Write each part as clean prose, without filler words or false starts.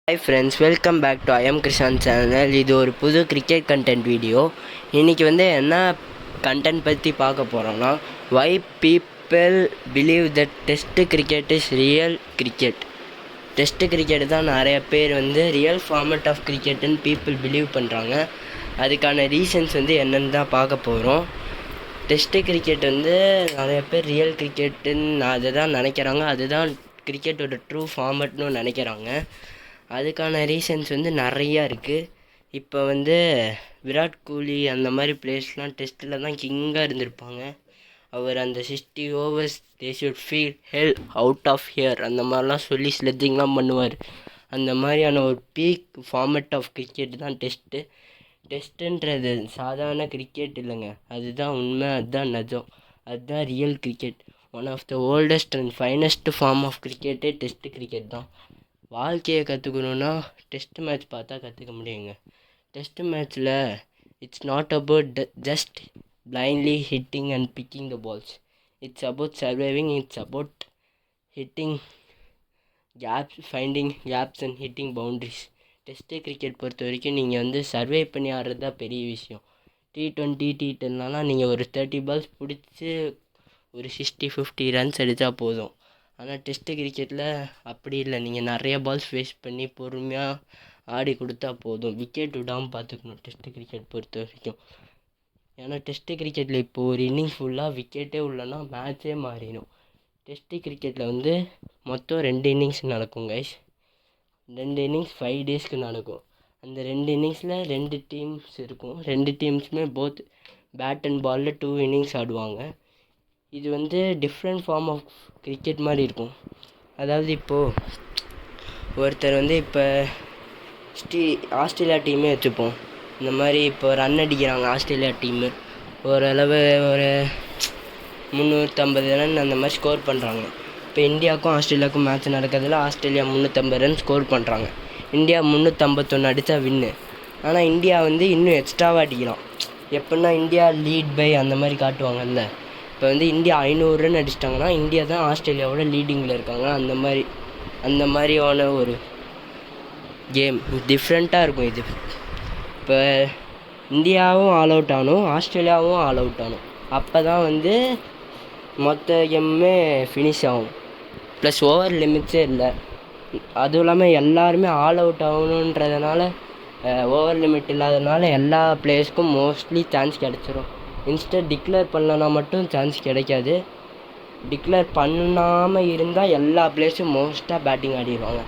Hi friends, welcome back to I'm Krishan channel. இது ஒரு புது கிரிக்கெட் கண்டென்ட் வீடியோ. இன்றைக்கி என்ன கண்டென்ட் பற்றி பார்க்க போகிறோன்னா, why people believe that test cricket is real cricket. Test cricket தான் நிறைய பேர் ரியல் ஃபார்மேட் ஆஃப் கிரிக்கெட்டுன்னு பீப்புள் பிலீவ் பண்ணுறாங்க. அதுக்கான ரீசன்ஸ் என்னென்னு தான் பார்க்க போகிறோம். டெஸ்ட்டு கிரிக்கெட் நிறைய பேர் ரியல் கிரிக்கெட்டுன்னு அதை தான் நினைக்கிறாங்க. அதுதான் கிரிக்கெட்டோட ட்ரூ ஃபார்மேட்னு நினைக்கிறாங்க. அதுக்கான ரீசன்ஸ் நிறையா இருக்குது. இப்போ விராட் கோலி அந்த மாதிரி பிளேயர்ஸ்லாம் டெஸ்ட்டில் தான் கிங்காக இருந்திருப்பாங்க. அவர் அந்த 60 overs they should feel hell out of here அந்த மாதிரிலாம் சொல்லி ஸ்லெட்ஜிங்லாம் பண்ணுவார். அந்த மாதிரியான ஒரு பீக் ஃபார்மேட் ஆஃப் கிரிக்கெட் தான் டெஸ்ட்டு. டெஸ்ட்டுன்றது சாதாரண கிரிக்கெட் இல்லைங்க, அதுதான் உண்மை, அதுதான் நிஜம், அதுதான் real cricket. One of the oldest and finest form of கிரிக்கெட்டே டெஸ்ட்டு கிரிக்கெட் தான். வாழ்க்கையை கற்றுக்கணுன்னா டெஸ்ட் மேட்ச் பார்த்தா கற்றுக்க முடியுங்க. டெஸ்ட் மேட்ச்சில் it's not about just blindly hitting and picking the balls. It's about surviving. It's about hitting gaps, finding gaps and hitting boundaries. Test cricket பொறுத்த வரைக்கும் நீங்கள் சர்வை பண்ணி ஆடுறது தான் பெரிய விஷயம். T20 T10லாம் நீங்கள் ஒரு 30 balls பிடிச்சி ஒரு 60-50 runs அடித்தா போதும். ஆனால் டெஸ்ட்டு கிரிக்கெட்டில் அப்படி இல்லை, நீங்கள் நிறைய பால்ஸ் வேஸ்ட் பண்ணி பொறுமையாக ஆடி கொடுத்தா போதும். விக்கெட் விடாமல் பார்த்துக்கணும் டெஸ்ட்டு கிரிக்கெட் பொறுத்த வரைக்கும். ஏன்னா டெஸ்ட்டு கிரிக்கெட்டில் இப்போது ஒரு இன்னிங்ஸ் ஃபுல்லாக விக்கெட்டே இல்லைன்னா மேட்ச்சே மாறிடும். டெஸ்ட்டு கிரிக்கெட்டில் மொத்தம் 2 இன்னிங்ஸ் நடக்கும் கைஸ். 2 இன்னிங்ஸ் 5 daysக்கு நடக்கும். அந்த 2 இன்னிங்ஸில் 2 டீம்ஸ் இருக்கும். 2 டீம்ஸுமே போத் பேட் அண்ட் பாலில் 2 innings ஆடுவாங்க. இது டிஃப்ரெண்ட் ஃபார்ம் ஆஃப் கிரிக்கெட் மாதிரி இருக்கும். அதாவது இப்போது ஒருத்தர் இப்போ ஆஸ்திரேலியா டீமே வச்சுப்போம். இந்த மாதிரி இப்போ ரன் அடிக்கிறாங்க ஆஸ்திரேலியா டீமு, ஓரளவு ஒரு 350 ரன் அந்த மாதிரி ஸ்கோர் பண்ணுறாங்க. இப்போ இந்தியாவுக்கும் ஆஸ்திரேலியாவுக்கும் மேட்ச் நடக்கிறதுல ஆஸ்திரேலியா 350 ரன் ஸ்கோர் பண்ணுறாங்க. இந்தியா 351 அடித்தா வின்னு. ஆனால் இந்தியா இன்னும் எக்ஸ்ட்ராவாக அடிக்கலாம். எப்படின்னா இந்தியா லீட் பை அந்த மாதிரி காட்டுவாங்கல்ல. இப்போ இந்தியா 500 ரன் அடிச்சிட்டாங்கன்னா இந்தியா தான் ஆஸ்திரேலியாவோட லீடிங்கில் இருக்காங்க. அந்த மாதிரியான ஒரு கேம் டிஃப்ரெண்ட்டாக இருக்கும் இது. இப்போ இந்தியாவும் ஆல் அவுட் ஆகணும், ஆஸ்திரேலியாவும் ஆல் அவுட் ஆகணும். அப்போ தான் மொத்த கேமுமே ஃபினிஷ் ஆகும். ப்ளஸ் ஓவர் லிமிட்ஸே இல்லை. அதுவும் இல்லாமல் எல்லாருமே ஆல் அவுட் ஆகணுன்றதுனால ஓவர் லிமிட் இல்லாததுனால எல்லா பிளேயர்ஸ்க்கும் மோஸ்ட்லி சான்ஸ் கிடச்சிரும். இன்ஸ்டன்ட் டிக்ளேர் பண்ணலனா மட்டும் சான்ஸ் கிடைக்காது. டிக்ளேர் பண்ணாமல் இருந்தால் எல்லா பிளேயர்ஸும் மோஸ்ட்டாக பேட்டிங் ஆடிடுவாங்க.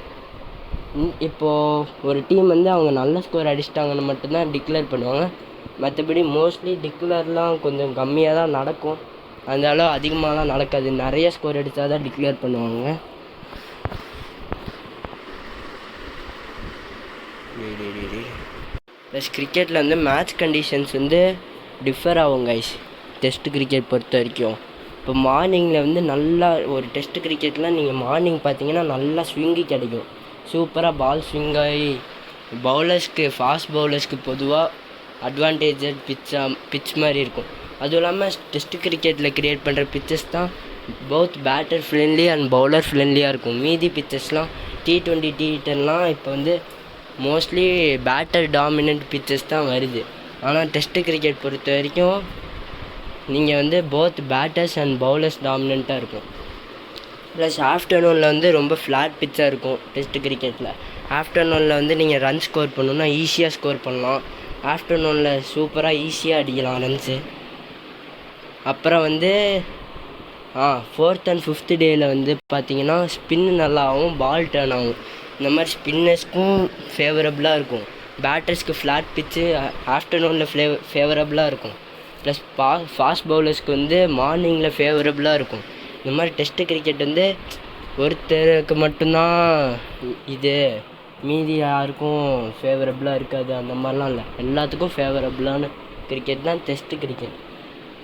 இப்போது ஒரு டீம் அவங்க நல்ல ஸ்கோர் அடிச்சிட்டாங்கன்னு மட்டும்தான் டிக்ளேர் பண்ணுவாங்க. மற்றபடி மோஸ்ட்லி டிக்ளேர்லாம் கொஞ்சம் கம்மியாக தான் நடக்கும். அந்த அளவு அதிகமாகலாம் நடக்காது. நிறைய ஸ்கோர் அடித்தா தான் டிக்ளேர் பண்ணுவாங்க. ப்ளஸ் கிரிக்கெட்டில் மேட்ச் கண்டிஷன்ஸ் டிஃபர் ஆகும் கைஸ். டெஸ்ட்டு கிரிக்கெட் பொறுத்த வரைக்கும் இப்போ மார்னிங்கில் நல்லா ஒரு டெஸ்ட்டு கிரிக்கெட்லாம் நீங்கள் மார்னிங் பார்த்தீங்கன்னா நல்லா ஸ்விங்கி கிடைக்கும். சூப்பராக பால் ஸ்விங் ஆகி பவுலர்ஸ்க்கு, ஃபாஸ்ட் பவுலர்ஸ்க்கு பொதுவாக அட்வான்டேஜட் பிட்ச் மாதிரி இருக்கும். அதுவும் இல்லாமல் டெஸ்ட்டு கிரிக்கெட்டில் க்ரியேட் பண்ணுற பிச்சஸ் தான் both batter friendly and bowler ஃப்ரெண்ட்லியாக இருக்கும். மீதி பிச்சஸ்லாம் T20 T10லாம் இப்போ மோஸ்ட்லி பேட்டர் டாமினன்ட் பிச்சஸ் தான் வருது. ஆனால் டெஸ்ட்டு கிரிக்கெட் பொறுத்த வரைக்கும் நீங்கள் போத் பேட்டர்ஸ் அண்ட் பவுலர்ஸ் டாமினண்ட்டாக இருக்கும். ப்ளஸ் ஆஃப்டர்நூனில் ரொம்ப ஃப்ளாட் பிச்சாக இருக்கும். டெஸ்ட்டு கிரிக்கெட்டில் ஆஃப்டர்நூனில் நீங்கள் ரன் ஸ்கோர் பண்ணணுன்னா ஈஸியாக ஸ்கோர் பண்ணலாம். ஆஃப்டர்நூனில் சூப்பராக ஈஸியாக அடிக்கலாம் ரன்ஸு. அப்புறம் 4th and 5th டேயில் பார்த்தீங்கன்னா ஸ்பின்னு நல்லாவும் பால் டர்ன் ஆகும். இந்த மாதிரி ஸ்பின்னர்ஸ்க்கும் ஃபேவரபுளாக இருக்கும். பேட்டர்ஸ்க்கு ஃப்ளாட் பிச்சு ஆஃப்டர்நூனில் ஃபேவரபுளாக இருக்கும். ப்ளஸ் ஃபாஸ்ட் பவுலர்ஸ்க்கு மார்னிங்கில் ஃபேவரபுளாக இருக்கும். இந்த மாதிரி டெஸ்ட்டு கிரிக்கெட் ஒருத்தருக்கு மட்டும்தான் இது, மீதி யாருக்கும் ஃபேவரபுளாக இருக்காது அந்த மாதிரிலாம் இல்லை. எல்லாத்துக்கும் ஃபேவரபுளான கிரிக்கெட் தான் டெஸ்ட்டு கிரிக்கெட்.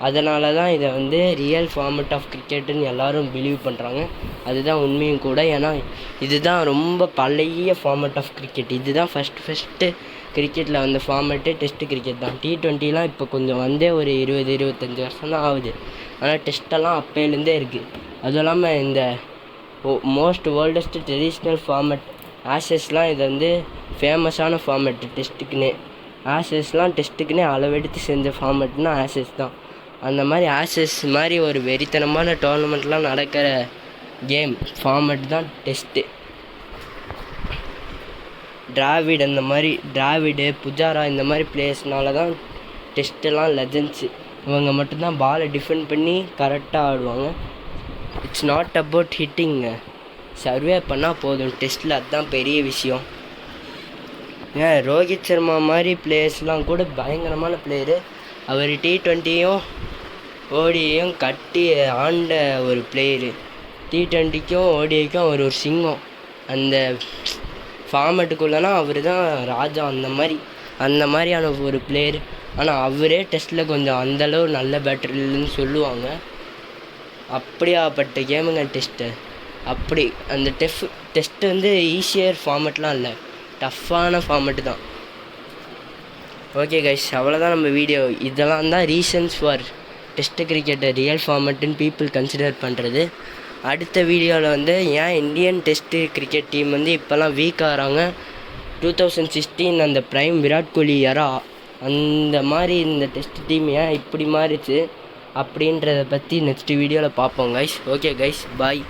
அதனால தான் இதை ரியல் ஃபார்மேட் ஆஃப் கிரிக்கெட்டுன்னு எல்லோரும் பிலீவ் பண்ணுறாங்க. அதுதான் உண்மையும் கூட. ஏன்னா இதுதான் ரொம்ப பழைய ஃபார்மேட் ஆஃப் கிரிக்கெட். இதுதான் ஃபஸ்ட்டு கிரிக்கெட்டில் ஃபார்மேட்டு டெஸ்ட்டு கிரிக்கெட் தான். T20லாம் இப்போ கொஞ்சம் ஒரு 20-25 வருஷம் தான் ஆகுது. ஆனால் டெஸ்ட்டெல்லாம் அப்போலேருந்தே இருக்குது. அதுவும் இல்லாமல் இந்த மோஸ்ட் ஓல்டஸ்ட் ட்ரெடிஷ்னல் ஃபார்மேட் ஆஷஸ்லாம் இது வந்து ஃபேமஸான ஃபார்மேட்டு டெஸ்ட்டுக்குன்னே. ஆஷஸ்லாம் டெஸ்ட்டுக்குன்னே அளவெடுத்து செஞ்ச ஃபார்மேட்னா ஆஷஸ் தான். அந்த மாதிரி ஆஷஸ் மாதிரி ஒரு வெறித்தனமான டோர்னமெண்ட்லாம் நடக்கிற கேம் ஃபார்மேட் தான் டெஸ்ட்டு. டிராவிடு புஜாரா இந்த மாதிரி பிளேயர்ஸ்னால தான் டெஸ்ட்டெல்லாம் லெஜண்ட்ஸு. இவங்க மட்டும்தான் பாலை டிஃபெண்ட் பண்ணி கரெக்டாக ஆடுவாங்க. இட்ஸ் நாட் அபவுட் ஹிட்டிங்க, சர்வே பண்ணால் போதும் டெஸ்ட்டில். அதுதான் பெரிய விஷயம். ஏன் ரோஹித் சர்மா மாதிரி பிளேயர்ஸ்லாம் கூட பயங்கரமான பிளேயரு. அவர் T20யும் ஓடியையும் கட்டி ஆண்ட ஒரு பிளேயரு. T20க்கும் ஓடிஐக்கும் அவர் ஒரு சிங்கம். அந்த ஃபார்மேட்டுக்குள்ளனா அவர் தான் ராஜா. அந்த மாதிரியான ஒரு பிளேயர். ஆனால் அவரே டெஸ்ட்டில் கொஞ்சம் அந்தளவு நல்ல பேட்டர் இல்லைன்னு சொல்லுவாங்க. அப்படியாப்பட்ட கேமுங்க டெஸ்ட்டு. அப்படி அந்த டெஸ்ட்டு வந்து ஈஸியர் ஃபார்மேட்லாம் இல்லை, டஃப்பான ஃபார்மேட்டு தான். ஓகே கைஸ், அவ்வளோதான் நம்ம வீடியோ. இதெல்லாம் தான் ரீசன்ஸ் ஃபார் டெஸ்ட்டு கிரிக்கெட்டை ரியல் ஃபார்மேட்டுன்னு பீப்புள் கன்சிடர் பண்ணுறது. அடுத்த வீடியோவில் வந்து ஏன் இந்தியன் டெஸ்ட்டு கிரிக்கெட் டீம் வந்து இப்போல்லாம் வீக் ஆகிறாங்க, 2016 அந்த ப்ரைம் விராட் கோலி யாரா அந்த மாதிரி இந்த டெஸ்ட் டீம் ஏன் இப்படி மாறிச்சு அப்படின்றத பற்றி நெக்ஸ்ட் வீடியோவில் பார்ப்போம் கைஸ். ஓகே கைஸ், பாய்.